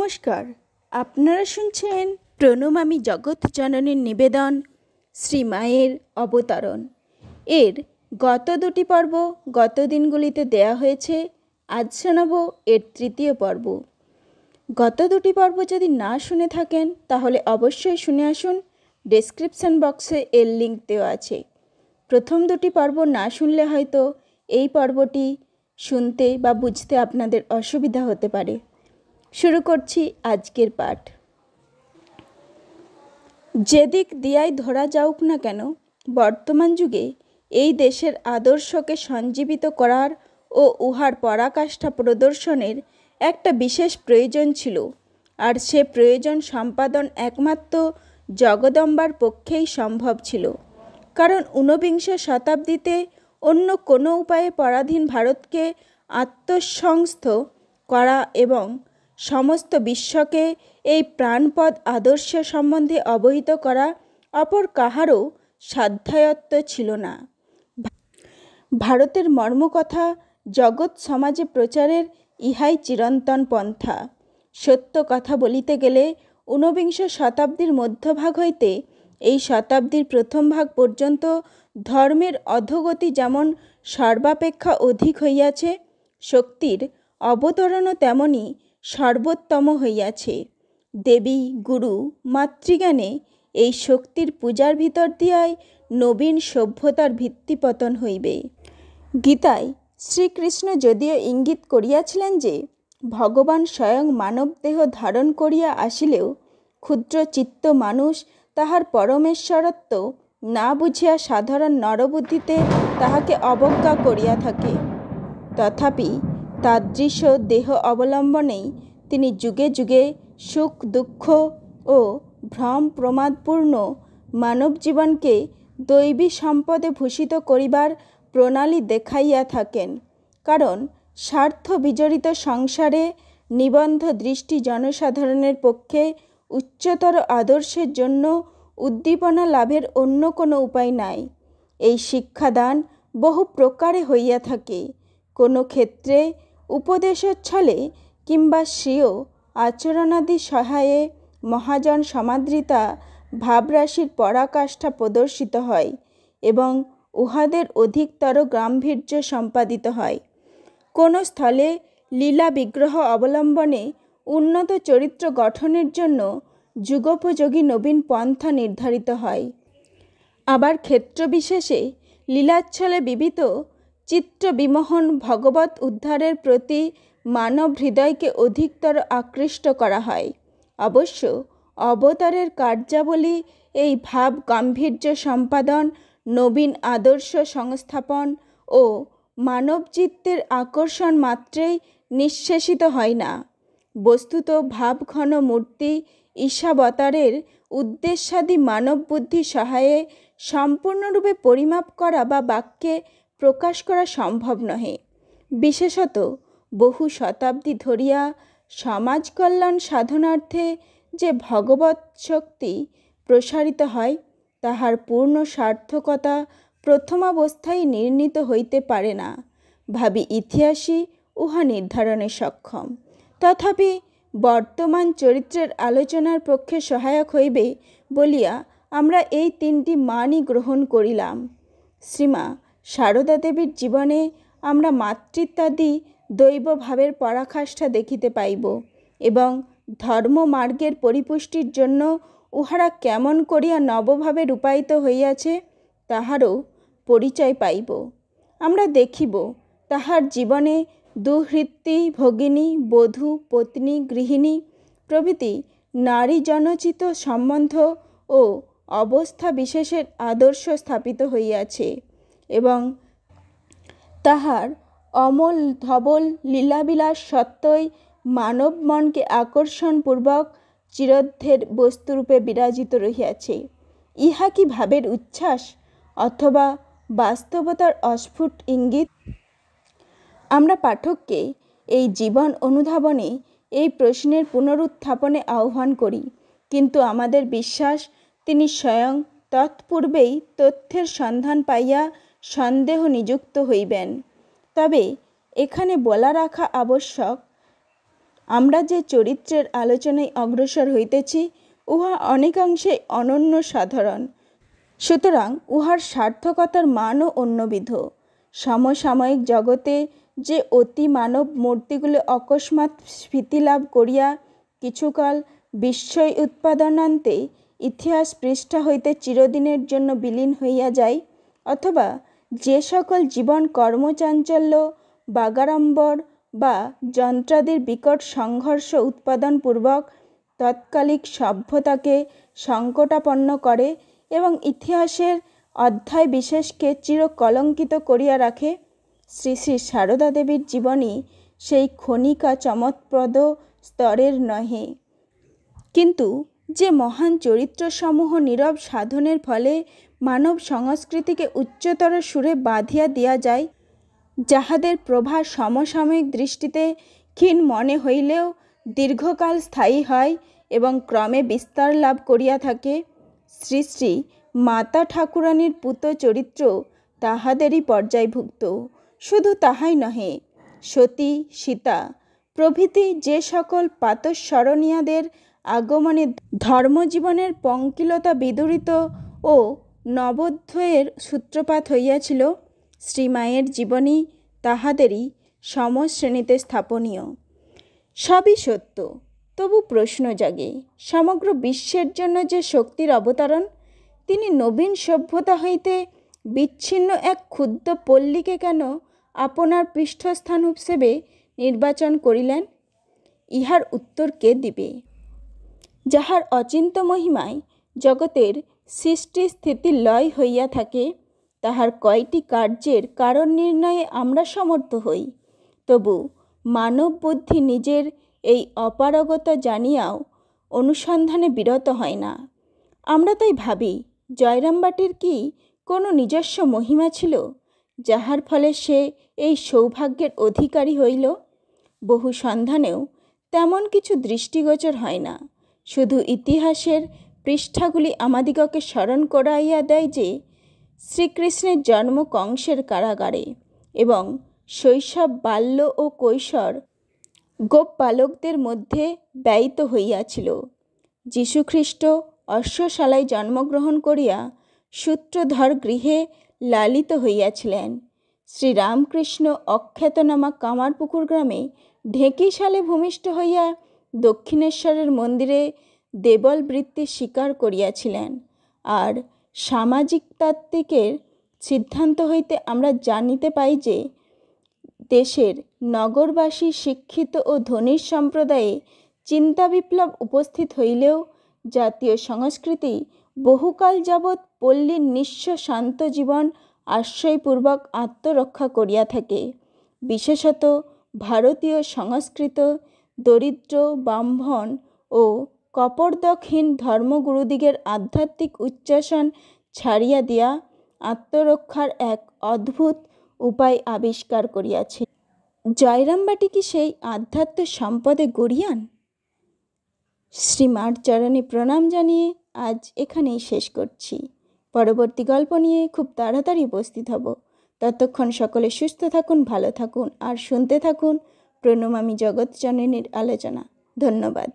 নমস্কার, আপনারা শুনছেন প্রণমামী জগৎ জননীর নিবেদন শ্রী মায়ের অবতারণ। এর গত দুটি পর্ব গত দিনগুলিতে দেয়া হয়েছে। আজ শোনাব এর তৃতীয় পর্ব। গত দুটি পর্ব যদি না শুনে থাকেন তাহলে অবশ্যই শুনে আসুন। ডেসক্রিপশন বক্সে এর লিঙ্ক দেওয়া আছে। প্রথম দুটি পর্ব না শুনলে হয়তো এই পর্বটি শুনতে বা বুঝতে আপনাদের অসুবিধা হতে পারে। শুরু করছি আজকের পাঠ। যেদিক দিয়াই ধরা যাওক না কেন, বর্তমান যুগে এই দেশের আদর্শকে সঞ্জীবিত করার ও উহার পরাকাষ্ঠা প্রদর্শনের একটা বিশেষ প্রয়োজন ছিল, আর সে প্রয়োজন সম্পাদন একমাত্র জগদম্বার পক্ষেই সম্ভব ছিল। কারণ ঊনবিংশ শতাব্দীতে অন্য কোনো উপায়ে পরাধীন ভারতকে আত্মসংস্থ করা এবং সমস্ত বিশ্বকে এই প্রাণপদ আদর্শ সম্বন্ধে অবহিত করা অপর কাহারও সাধ্যায়ত্ত ছিল না। ভারতের মর্মকথা জগৎ সমাজে প্রচারের ইহাই চিরন্তন পন্থা। সত্য কথা বলিতে গেলে ঊনবিংশ শতাব্দীর মধ্যভাগ হইতে এই শতাব্দীর প্রথম ভাগ পর্যন্ত ধর্মের অধোগতি যেমন সর্বাপেক্ষা অধিক হইয়াছে, শক্তির অবতরণও তেমনি সর্বোত্তম হইয়াছে। দেবী, গুরু, মাতৃজ্ঞানে এই শক্তির পূজার ভিতর দিয়াই নবীন সভ্যতার ভিত্তিপতন হইবে। গীতায় শ্রীকৃষ্ণ যদিও ইঙ্গিত করিয়াছিলেন যে ভগবান স্বয়ং মানব দেহ ধারণ করিয়া আসিলেও ক্ষুদ্র চিত্ত মানুষ তাহার পরমেশ্বরত্ব না বুঝিয়া সাধারণ নরবুদ্ধিতে তাহাকে অবজ্ঞা করিয়া থাকে, তথাপি তাদৃশ দেহ অবলম্বনেই তিনি যুগে যুগে সুখ দুঃখ ও ভ্রম প্রমাদপূর্ণ মানব জীবনকে দৈবী সম্পদে ভূষিত করিবার প্রণালী দেখাইয়া থাকেন। কারণ স্বার্থ বিজড়িত সংসারে নিবন্ধ দৃষ্টি জনসাধারণের পক্ষে উচ্চতর আদর্শের জন্য উদ্দীপনা লাভের অন্য কোনো উপায় নাই। এই শিক্ষাদান বহু প্রকারে হইয়া থাকে। কোনো ক্ষেত্রে উপদেশচ্ছলে কিংবা স্বীয় আচরণাদি সহায়ে মহাজন সমাদৃতা ভাবরাশির পরাকাষ্ঠা প্রদর্শিত হয় এবং উহাদের অধিকতর গাম্ভীর্য সম্পাদিত হয়। কোনো স্থলে লীলা বিগ্রহ অবলম্বনে উন্নত চরিত্র গঠনের জন্য যুগোপযোগী নবীন পন্থা নির্ধারিত হয়। আবার ক্ষেত্রবিশেষে লীলাচ্ছলে বিবিত চিত্রবিমোহন ভগবত উদ্ধারের প্রতি মানব হৃদয়কে অধিকতর আকৃষ্ট করা হয়। অবশ্য অবতারের কার্যাবলী এই ভাব গাম্ভীর্য সম্পাদন, নবীন আদর্শ সংস্থাপন ও মানবচিত্তের আকর্ষণ মাত্রেই নিঃশেষিত হয় না। বস্তুত ভাবঘন মূর্তি ঈশাবতারের উদ্দেশ্যাদি মানব বুদ্ধি সহায়ে সম্পূর্ণরূপে পরিমাপ করা বা বাক্যে প্রকাশ করা সম্ভব নহে। বিশেষত বহু শতাব্দী ধরিয়া সমাজ কল্যাণ সাধনার্থে যে ভগবৎ শক্তি প্রসারিত হয়, তাহার পূর্ণ সার্থকতা প্রথমাবস্থায় নির্ণীত হইতে পারে না। ভাবি ইতিহাসই উহা নির্ধারণে সক্ষম। তথাপি বর্তমান চরিত্রের আলোচনার পক্ষে সহায়ক হইবে বলিয়া আমরা এই তিনটি মানই গ্রহণ করিলাম। শ্রীমা সারদা দেবীর জীবনে আমরা মাতৃত্বাদি দৈবভাবের পরাকাষ্ঠা দেখিতে পাইব এবং ধর্মমার্গের পরিপুষ্টির জন্য উহারা কেমন করিয়া নবভাবে রূপায়িত হইয়াছে তাহারও পরিচয় পাইব। আমরা দেখিব তাহার জীবনে দুহৃত্তি, ভগিনী, বধূ, পত্নী, গৃহিণী প্রভৃতি নারী জনচিত সম্বন্ধ ও অবস্থা বিশেষের আদর্শ স্থাপিত হইয়াছে এবং তাহার অমল ধবল লীলাবিলাস সত্ত্বই মানব মনকে আকর্ষণপূর্বক চিরদ্ধের বস্তুরূপে বিরাজিত রহিয়াছে। ইহা কি ভাবের উচ্ছ্বাস অথবা বাস্তবতার অস্ফুট ইঙ্গিত? আমরা পাঠককে এই জীবন অনুধাবনে এই প্রশ্নের পুনরুত্থাপনে আহ্বান করি, কিন্তু আমাদের বিশ্বাস তিনি স্বয়ং তৎপূর্বেই তথ্যের সন্ধান পাইয়া সন্দেহ নিযুক্ত হইবেন। তবে এখানে বলা রাখা আবশ্যক, আমরা যে চরিত্রের আলোচনায় অগ্রসর হইতেছি উহা অনেকাংশে অনন্য সাধারণ, সুতরাং উহার সার্থকতার মানও অন্যবিধ। সমসাময়িক জগতে যে অতি মানব মূর্তিগুলো অকস্মাৎ স্ফীতিলাভ করিয়া কিছুকাল বিস্ময় উৎপাদনান্তে ইতিহাস পৃষ্ঠা হইতে চিরদিনের জন্য বিলীন হইয়া যায়, অথবা যে সকল জীবন কর্মচাঞ্চল্য বাগাড়ম্বর বা যন্ত্রাদির বিকট সংঘর্ষ উৎপাদনপূর্বক তৎকালিক সভ্যতাকে সংকটাপন্ন করে এবং ইতিহাসের অধ্যায় বিশেষকে চিরকলঙ্কিত করিয়া রাখে, শ্রী শ্রী সারদা দেবীর জীবনী সেই ক্ষণিকা চমৎপ্রদ স্তরের নহে। কিন্তু যে মহান চরিত্রসমূহ নীরব সাধনের ফলে মানব সংস্কৃতিকে উচ্চতর সুরে বাঁধিয়া দিয়া যায়, যাহাদের প্রভা সমসাময়িক দৃষ্টিতে ক্ষীণ মনে হইলেও দীর্ঘকাল স্থায়ী হয় এবং ক্রমে বিস্তার লাভ করিয়া থাকে, শ্রী শ্রী মাতা ঠাকুরানীর পূত চরিত্র তাহাদেরই পর্যায়ভুক্ত। শুধু তাহাই নহে, সতী, সীতা প্রভৃতি যে সকল প্রাতঃস্মরণীয়াদের আগমনে ধর্মজীবনের পঙ্কিলতা বিদূরিত ও নবোদয়ের সূত্রপাত হইয়াছিল, শ্রীমায়ের জীবনী তাহাদেরই সমশ্রেণীতে স্থাপনীয়। সবই সত্য, তবু প্রশ্ন জাগে, সমগ্র বিশ্বের জন্য যে শক্তির অবতারণ, তিনি নবীন সভ্যতা হইতে বিচ্ছিন্ন এক ক্ষুদ্র পল্লীকে কেন আপনার পৃষ্ঠস্থান হিসেবে নির্বাচন করিলেন? ইহার উত্তর কে দিবে? যাহার অচিন্ত মহিমায় জগতের সৃষ্টি স্থিতি লয় হইয়া থাকে, তাহার কয়টি কার্যের কারণ নির্ণয়ে আমরা সমর্থ হই, তবু মানব বুদ্ধি নিজের এই অপারগতা জানিয়াও অনুসন্ধানে বিরত হয় না। আমরা তাই ভাবি, জয়রামবাটির কি কোনো নিজস্ব মহিমা ছিল, যাহার ফলে সে এই সৌভাগ্যের অধিকারী হইল? বহু সন্ধানেও তেমন কিছু দৃষ্টিগোচর হয় না। শুধু ইতিহাসের পৃষ্ঠাগুলি আমাদিগকে স্মরণ করাইয়া দেয় যে শ্রীকৃষ্ণের জন্ম কংসের কারাগারে এবং শৈশব, বাল্য ও কৈশোর গোপ বালকদের মধ্যে ব্যয়িত হইয়াছিল। যীশুখ্রিস্ট অশ্বশালায় জন্মগ্রহণ করিয়া সূত্রধর গৃহে লালিত হইয়াছিলেন। শ্রীরামকৃষ্ণ অখ্যাতনামা কামারপুকুর গ্রামে ঢেঁকিশালে ভূমিষ্ঠ হইয়া দক্ষিণেশ্বরের মন্দিরে দেবল বৃত্তি স্বীকার করিয়াছিলেন। আর সামাজিকতাত্ত্বিকের সিদ্ধান্ত হইতে আমরা জানিতে পাই যে দেশের নগরবাসী শিক্ষিত ও ধনীর সম্প্রদায়ে চিন্তা বিপ্লব উপস্থিত হইলেও জাতীয় সংস্কৃতি বহুকাল যাবৎ পল্লীর নিঃস্ব শান্ত জীবন আশ্রয়পূর্বক আত্মরক্ষা করিয়া থাকে। বিশেষত ভারতীয় সংস্কৃত দরিদ্র ব্রাহ্মণ ও কপর্দকহীন ধর্মগুরুদিগের আধ্যাত্মিক উচ্চাসন ছাড়িয়া দিয়া আত্মরক্ষার এক অদ্ভুত উপায় আবিষ্কার করিয়াছে। জয়রামবাটি কি সেই আধ্যাত্ম সম্পদে গড়িয়ান? শ্রীমার চরণে প্রণাম জানিয়ে আজ এখানেই শেষ করছি। পরবর্তী গল্প নিয়ে খুব তাড়াতাড়ি উপস্থিত হব। ততক্ষণ সকলে সুস্থ থাকুন, ভালো থাকুন আর শুনতে থাকুন প্রণমামী জগৎজননীর আলোচনা। ধন্যবাদ।